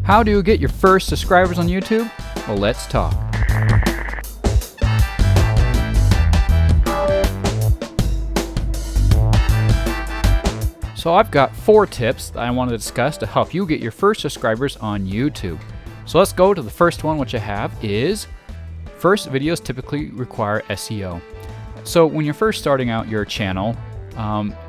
How do you get your first subscribers on YouTube? Well, let's talk. So I've got 4 tips that I want to discuss to help you get your first subscribers on YouTube. So let's go to the first one, which I have is, first videos typically require SEO. So when you're first starting out your channel,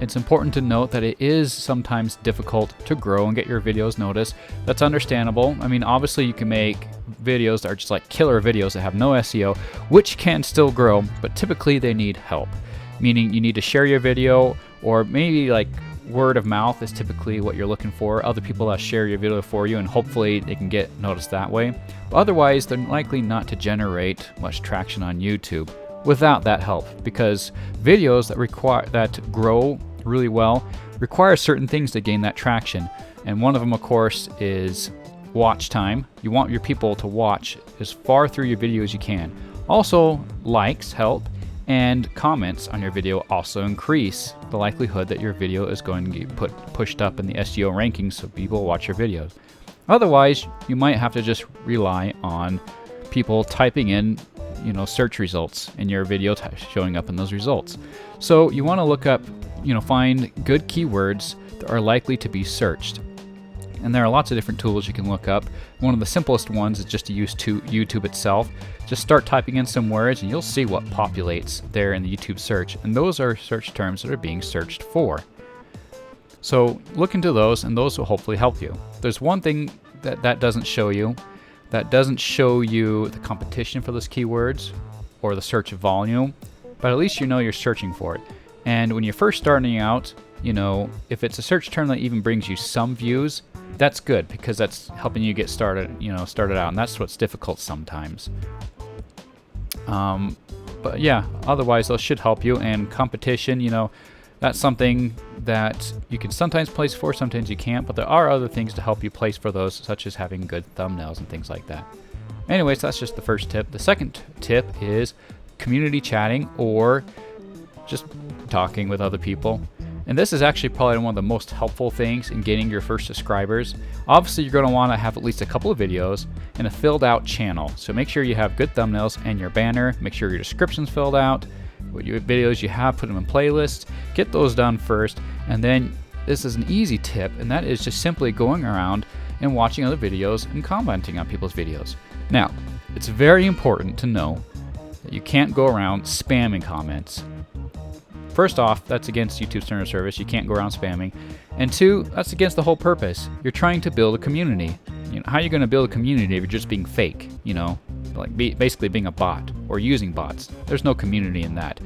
it's important to note that it is sometimes difficult to grow and get your videos noticed. That's understandable. I mean, obviously you can make videos that are just like killer videos that have no SEO, which can still grow, but typically they need help. Meaning you need to share your video, or maybe like word of mouth is typically what you're looking for. Other people that share your video for you, and hopefully they can get noticed that way. But otherwise, they're likely not to generate much traction on YouTube without that help, because videos that grow really well require certain things to gain that traction. And one of them, of course, is watch time. You want your people to watch as far through your video as you can. Also, likes help, and comments on your video also increase the likelihood that your video is going to get pushed up in the SEO rankings so people watch your videos. Otherwise, you might have to just rely on people typing in search results and your video showing up in those results. So you want to look up, find good keywords that are likely to be searched. And there are lots of different tools you can look up. One of the simplest ones is just to use YouTube itself. Just start typing in some words and you'll see what populates there in the YouTube search. And those are search terms that are being searched for. So look into those, and those will hopefully help you. There's one thing that doesn't show you. That doesn't show you the competition for those keywords or the search volume, but at least you know you're searching for it. And when you're first starting out, if it's a search term that even brings you some views, that's good, because that's helping you get started out, and that's what's difficult sometimes. But yeah, otherwise those should help you. And competition, that's something that you can sometimes place for, sometimes you can't, but there are other things to help you place for those, such as having good thumbnails and things like that. Anyways, that's just the first tip. The second tip is community chatting, or just talking with other people. And this is actually probably one of the most helpful things in getting your first subscribers. Obviously, you're going to want to have at least a couple of videos and a filled out channel. So make sure you have good thumbnails and your banner. Make sure your description's filled out. What videos you have, put them in playlists. Get those done first. And then this is an easy tip, and that is just simply going around and watching other videos and commenting on people's videos. Now, it's very important to know that you can't go around spamming comments. First off, that's against YouTube's terms of service. You can't go around spamming. And 2, that's against the whole purpose. You're trying to build a community. How are you going to build a community if you're just being fake? Basically being a bot or using bots. There's no community in that.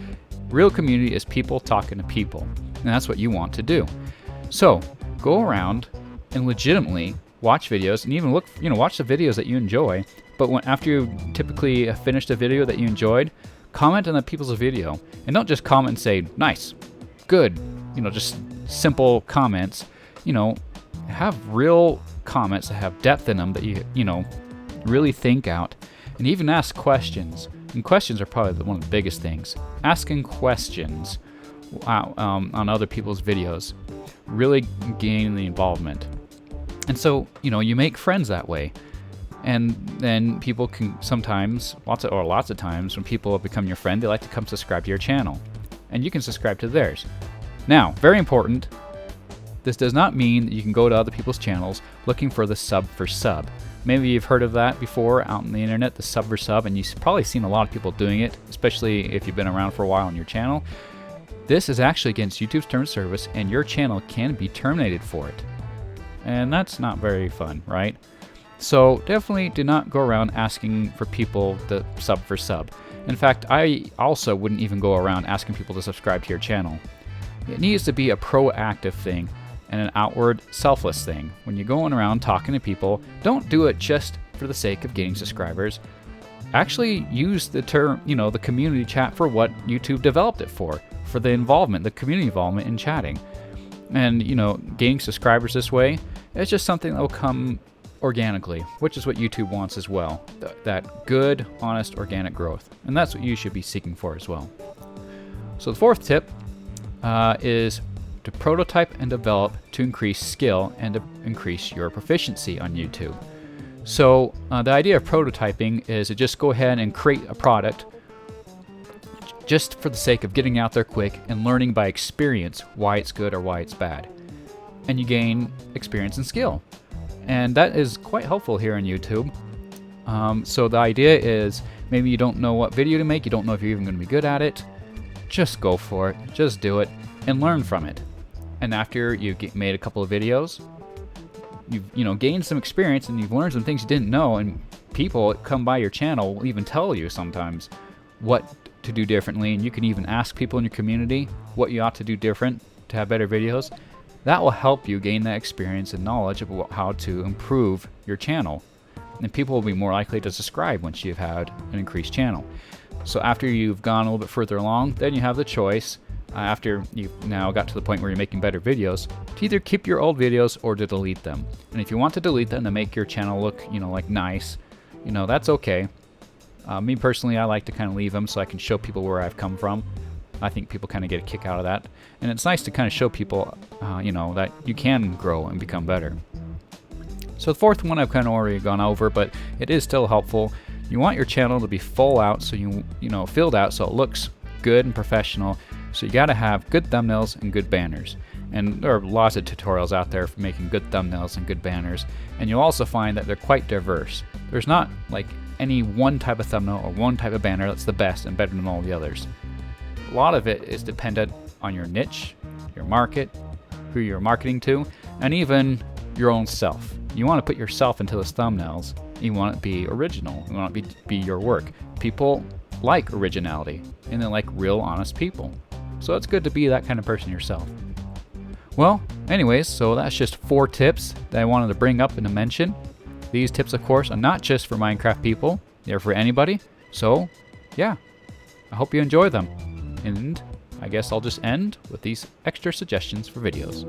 Real community is people talking to people, and that's what you want to do. So go around and legitimately watch videos, and even watch the videos that you enjoy. But after you typically finished a video that you enjoyed, comment on the people's video, and don't just comment and say nice, good, just simple comments. Have real comments that have depth in them that you really think out, and even ask questions. And questions are probably one of the biggest things. Asking questions on other people's videos really gain the involvement. And so, you make friends that way. And then people can sometimes, lots of times, when people become your friend, they like to come subscribe to your channel. And you can subscribe to theirs. Now, very important, this does not mean that you can go to other people's channels looking for the sub for sub. Maybe you've heard of that before out on the internet, the sub for sub, and you've probably seen a lot of people doing it, especially if you've been around for a while on your channel. This is actually against YouTube's terms of service, and your channel can be terminated for it. And that's not very fun, right? So definitely do not go around asking for people to sub for sub. In fact, I also wouldn't even go around asking people to subscribe to your channel. It needs to be a proactive thing and an outward, selfless thing. When you're going around talking to people, don't do it just for the sake of getting subscribers. Actually use the term, the community chat for what YouTube developed it for the involvement, the community involvement in chatting. And, gaining subscribers this way, it's just something that will come organically, which is what YouTube wants as well. That good, honest, organic growth. And that's what you should be seeking for as well. So the fourth tip is to prototype and develop to increase skill and to increase your proficiency on YouTube. So the idea of prototyping is to just go ahead and create a product just for the sake of getting out there quick and learning by experience why it's good or why it's bad. And you gain experience and skill. And that is quite helpful here on YouTube. So the idea is maybe you don't know what video to make, you don't know if you're even going to be good at it. Just go for it, just do it, and learn from it. And after you've made a couple of videos, you've gained some experience and you've learned some things you didn't know, and people that come by your channel will even tell you sometimes what to do differently, and you can even ask people in your community what you ought to do different to have better videos. That will help you gain that experience and knowledge about how to improve your channel. And people will be more likely to subscribe once you've had an increased channel. So after you've gone a little bit further along, then you have the choice, after you've now got to the point where you're making better videos, to either keep your old videos or to delete them. And if you want to delete them to make your channel look, like nice, that's okay. Me personally, I like to kind of leave them so I can show people where I've come from. I think people kind of get a kick out of that. And it's nice to kind of show people, that you can grow and become better. So the fourth one I've kind of already gone over, but it is still helpful. You want your channel to be full out, so filled out so it looks good and professional. So you got to have good thumbnails and good banners. And there are lots of tutorials out there for making good thumbnails and good banners. And you'll also find that they're quite diverse. There's not like any one type of thumbnail or one type of banner that's the best and better than all the others. A lot of it is dependent on your niche, your market, who you're marketing to, and even your own self. You want to put yourself into those thumbnails. You want it to be original. You want it to be your work. People like originality, and they like real, honest people. So it's good to be that kind of person yourself. Well, anyways, so that's just 4 tips that I wanted to bring up and to mention. These tips, of course, are not just for Minecraft people. They're for anybody. So, yeah, I hope you enjoy them. And I guess I'll just end with these extra suggestions for videos.